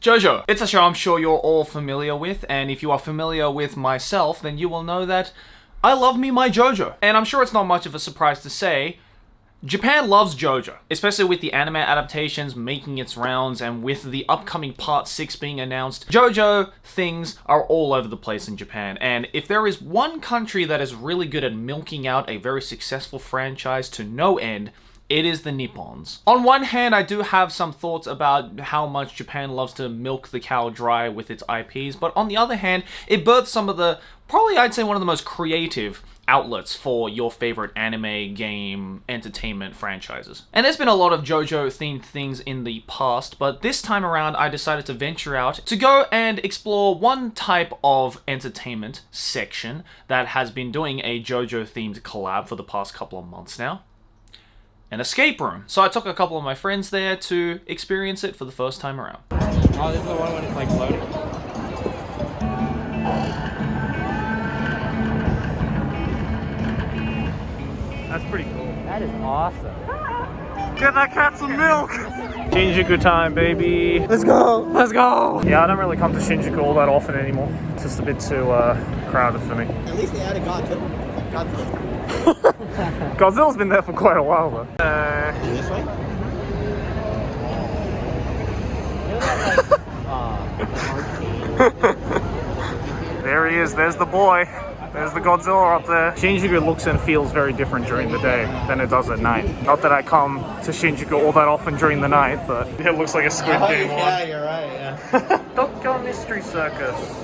JoJo. It's a show I'm sure you're all familiar with, and if you are familiar with myself, then you will know that I love me my JoJo. And I'm sure it's not much of a surprise to say, Japan loves JoJo, especially with the anime adaptations making its rounds and with the upcoming Part 6 being announced. JoJo things are all over the place in Japan, and if there is one country that is really good at milking out a very successful franchise to no end, it is the Nippons. On one hand, I do have some thoughts about how much Japan loves to milk the cow dry with its IPs, but on the other hand, it birthed some of the, probably I'd say one of the most creative outlets for your favorite anime, game, entertainment franchises. And there's been a lot of JoJo themed things in the past, but this time around I decided to venture out to go and explore one type of entertainment section that has been doing a JoJo themed collab for the past couple of months now. An escape room. So I took a couple of my friends there to experience it for the first time around. Oh, this is the one when it's like floating? That's pretty cool. That is awesome. Get that cat some milk! Shinjuku time, baby. Let's go! Let's go! Yeah, I don't really come to Shinjuku all that often anymore. It's just a bit too crowded for me. At least they added Godzilla. Godzilla's been there for quite a while though. This way? There he is, there's the boy. There's the Godzilla up there. Shinjuku looks and feels very different during the day than it does at night. Not that I come to Shinjuku all that often during the night, but it looks like a Squid Game one. Yeah, you're right, yeah. Tokyo Mystery Circus.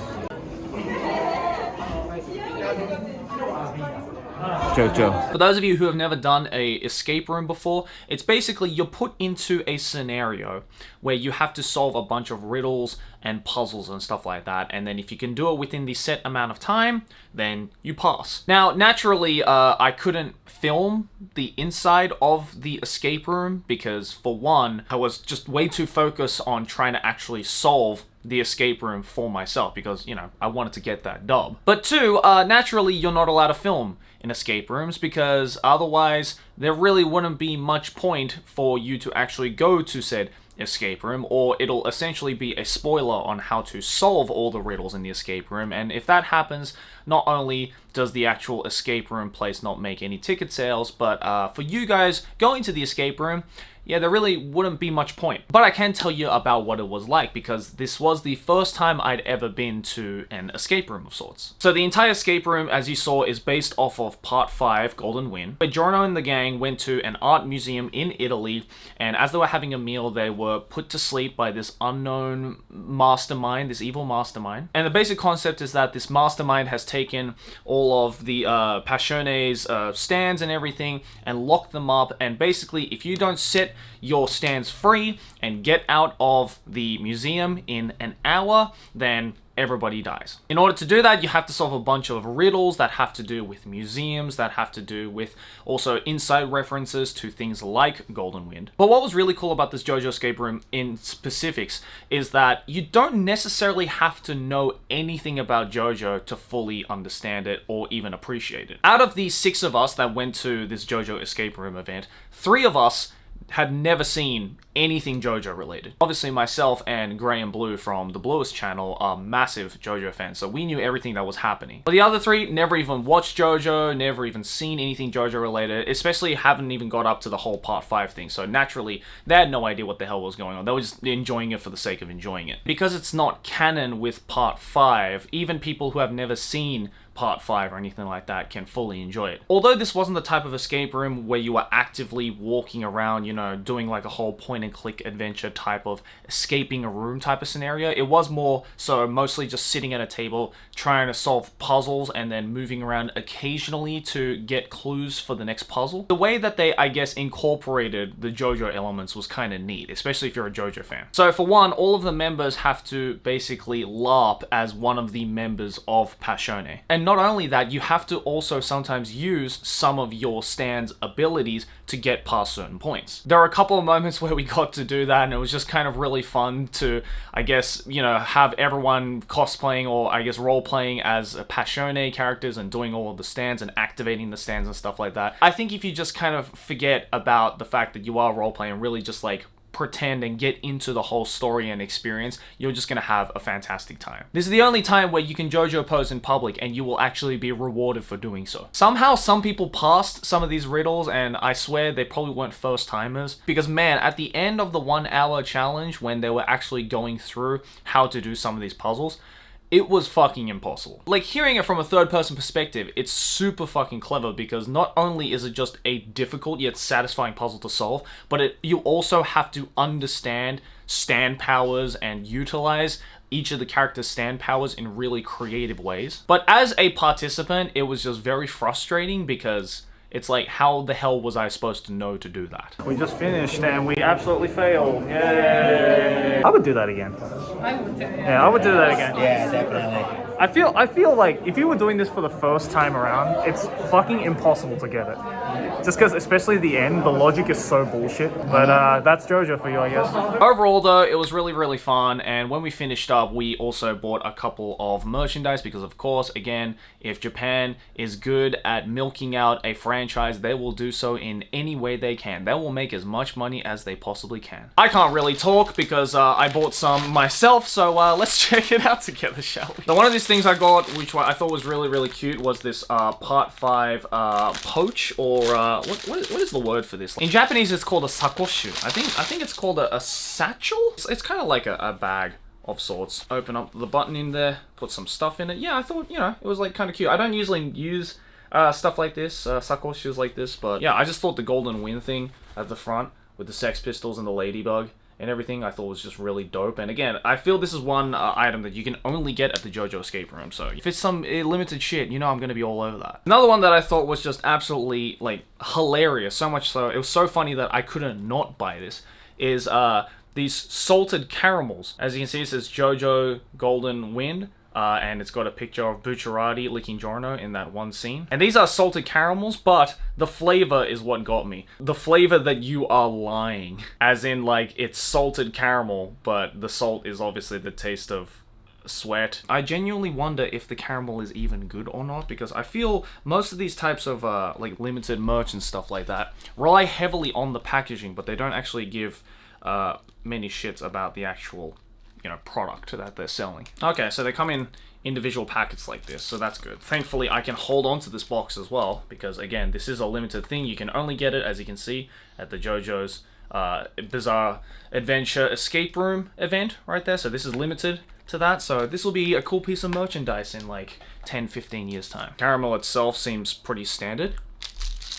JoJo. For those of you who have never done a escape room before, it's basically you're put into a scenario where you have to solve a bunch of riddles and puzzles and stuff like that, and then if you can do it within the set amount of time, then you pass. Now, naturally, I couldn't film the inside of the escape room because, for one, I was just way too focused on trying to actually solve the escape room for myself because, you know, I wanted to get that dub. But two, naturally, you're not allowed to film in escape rooms because otherwise there really wouldn't be much point for you to actually go to said escape room, or it'll essentially be a spoiler on how to solve all the riddles in the escape room, and if that happens, not only does the actual escape room place not make any ticket sales, but for you guys going to the escape room, yeah, there really wouldn't be much point. But I can tell you about what it was like, because this was the first time I'd ever been to an escape room of sorts. So the entire escape room, as you saw, is based off of Part 5, Golden Wind, where Giorno and the gang went to an art museum in Italy, and as they were having a meal, they were put to sleep by this unknown mastermind, this evil mastermind. And the basic concept is that this mastermind has taken all of the Passione's stands and everything and locked them up, and basically if you don't set your stands free and get out of the museum in an hour, then everybody dies. In order to do that, you have to solve a bunch of riddles that have to do with museums, that have to do with also inside references to things like Golden Wind. But what was really cool about this JoJo escape room in specifics is that you don't necessarily have to know anything about JoJo to fully understand it or even appreciate it. Out of the 6 of us that went to this JoJo escape room event, 3 of us had never seen anything JoJo related. Obviously myself and Grey and Blue from the Bluest channel are massive JoJo fans, so we knew everything that was happening. But the other 3 never even watched JoJo, never even seen anything JoJo related, especially haven't even got up to the whole Part 5 thing, so naturally they had no idea what the hell was going on. They were just enjoying it for the sake of enjoying it. Because it's not canon with Part 5, even people who have never seen Part 5 or anything like that can fully enjoy it. Although this wasn't the type of escape room where you were actively walking around, you know, doing like a whole point and click adventure type of escaping a room type of scenario, it was more so mostly just sitting at a table trying to solve puzzles and then moving around occasionally to get clues for the next puzzle. The way that they, I guess, incorporated the JoJo elements was kind of neat, especially if you're a JoJo fan. So for one, all of the members have to basically LARP as one of the members of Passione. And not only that, you have to also sometimes use some of your stand's abilities to get past certain points. There are a couple of moments where we got to do that, and it was just kind of really fun to, I guess, you know, have everyone cosplaying or I guess role-playing as Passione characters and doing all of the stands and activating the stands and stuff like that. I think if you just kind of forget about the fact that you are role-playing and really just like pretend and get into the whole story and experience, you're just gonna have a fantastic time. This is the only time where you can JoJo pose in public and you will actually be rewarded for doing so. Somehow some people passed some of these riddles, and I swear they probably weren't first timers, because man, at the end of the 1 hour challenge, when they were actually going through how to do some of these puzzles, it was fucking impossible. Like, hearing it from a third person perspective, it's super fucking clever, because not only is it just a difficult yet satisfying puzzle to solve, but you also have to understand stand powers and utilize each of the characters' stand powers in really creative ways. But as a participant, it was just very frustrating, because it's like, how the hell was I supposed to know to do that? We just finished and we absolutely failed. Yay! I would do that again. I would do it. Yeah, I would do that again. Yeah, definitely. I feel like if you were doing this for the first time around, it's fucking impossible to get it. Just because, especially the end, the logic is so bullshit. But that's JoJo for you, I guess. Overall though, it was really, really fun, and when we finished up, we also bought a couple of merchandise, because of course, again, if Japan is good at milking out a franchise, they will do so in any way they can. They will make as much money as they possibly can. I can't really talk because I bought some myself, so let's check it out together, shall we? So one of these things I got, which I thought was really, really cute, was this part 5 poach, or what is the word for this? In Japanese, it's called a sakoshu. I think it's called a satchel? It's kind of like a bag of sorts. Open up the button in there, put some stuff in it. Yeah, I thought, you know, it was like kind of cute. I don't usually use stuff like this, sakoshus like this, but yeah, I just thought the golden wind thing at the front with the Sex Pistols and the ladybug and everything, I thought was just really dope. And again, I feel this is one item that you can only get at the JoJo Escape Room, so if it's some limited shit, you know I'm gonna be all over that. Another one that I thought was just absolutely, like, hilarious, so much so, it was so funny that I couldn't not buy this, is these salted caramels. As you can see, it says JoJo Golden Wind, and it's got a picture of Bucciarati licking Giorno in that one scene. And these are salted caramels, but the flavor is what got me. The flavor that you are lying. As in, like, it's salted caramel, but the salt is obviously the taste of sweat. I genuinely wonder if the caramel is even good or not, because I feel most of these types of like limited merch and stuff like that rely heavily on the packaging, but they don't actually give many shits about the actual, you know, product that they're selling. Okay, so they come in individual packets like this, so that's good. Thankfully, I can hold on to this box as well, because again, this is a limited thing. You can only get it, as you can see, at the JoJo's Bizarre Adventure Escape Room event right there, so this is limited to that, so this will be a cool piece of merchandise in like 10-15 years time. Caramel itself seems pretty standard.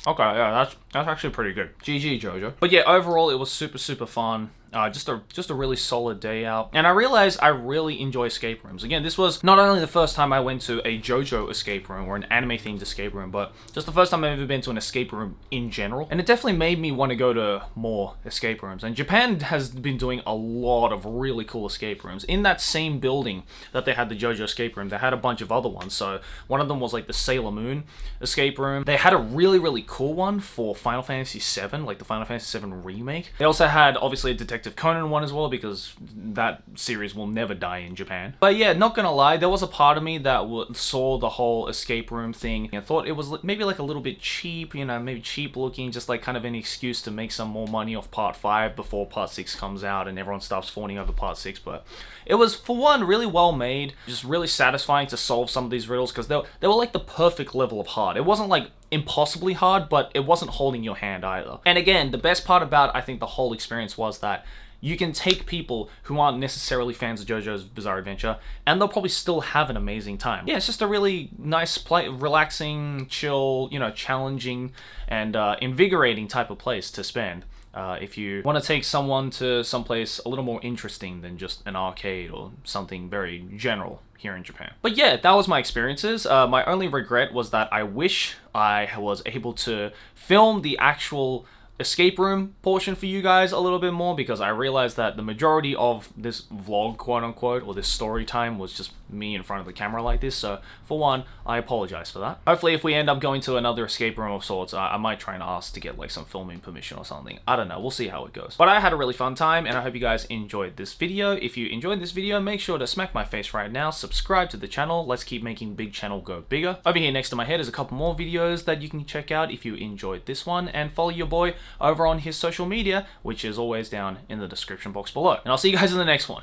Okay, yeah, that's actually pretty good. GG, JoJo. But yeah, overall, it was super, super fun. Just a really solid day out. And I realized I really enjoy escape rooms. Again, this was not only the first time I went to a JoJo escape room or an anime-themed escape room, but just the first time I've ever been to an escape room in general. And it definitely made me want to go to more escape rooms. And Japan has been doing a lot of really cool escape rooms. In that same building that they had the JoJo escape room, they had a bunch of other ones. So one of them was like the Sailor Moon escape room. They had a really, really cool one for Final Fantasy VII, like the Final Fantasy VII remake. They also had, obviously, a Detective Conan one as well, because that series will never die in Japan. But yeah, not gonna lie, there was a part of me that saw the whole escape room thing and thought it was maybe like a little bit cheap, you know, maybe cheap looking, just like kind of an excuse to make some more money off part 5 before part 6 comes out and everyone starts fawning over part 6. But it was, for one, really well made, just really satisfying to solve some of these riddles, because they were like the perfect level of hard. It wasn't like impossibly hard, but it wasn't holding your hand either. And again, the best part about, I think, the whole experience was that you can take people who aren't necessarily fans of JoJo's Bizarre Adventure, and they'll probably still have an amazing time. Yeah, it's just a really nice, relaxing, chill, you know, challenging, and invigorating type of place to spend. If you want to take someone to someplace a little more interesting than just an arcade or something very general here in Japan. But yeah, that was my experiences. My only regret was that I wish I was able to film the actual escape room portion for you guys a little bit more, because I realized that the majority of this vlog, quote unquote, or this story time was just me in front of the camera like this. So for one, I apologize for that. Hopefully, if we end up going to another escape room of sorts, I might try and ask to get like some filming permission or something. I don't know, we'll see how it goes. But I had a really fun time, and I hope you guys enjoyed this video. If you enjoyed this video, make sure to smack my face right now, subscribe to the channel. Let's keep making big channel go bigger. Over here next to my head is a couple more videos that you can check out if you enjoyed this one, and follow your boy over on his social media, which is always down in the description box below. And I'll see you guys in the next one.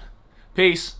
Peace.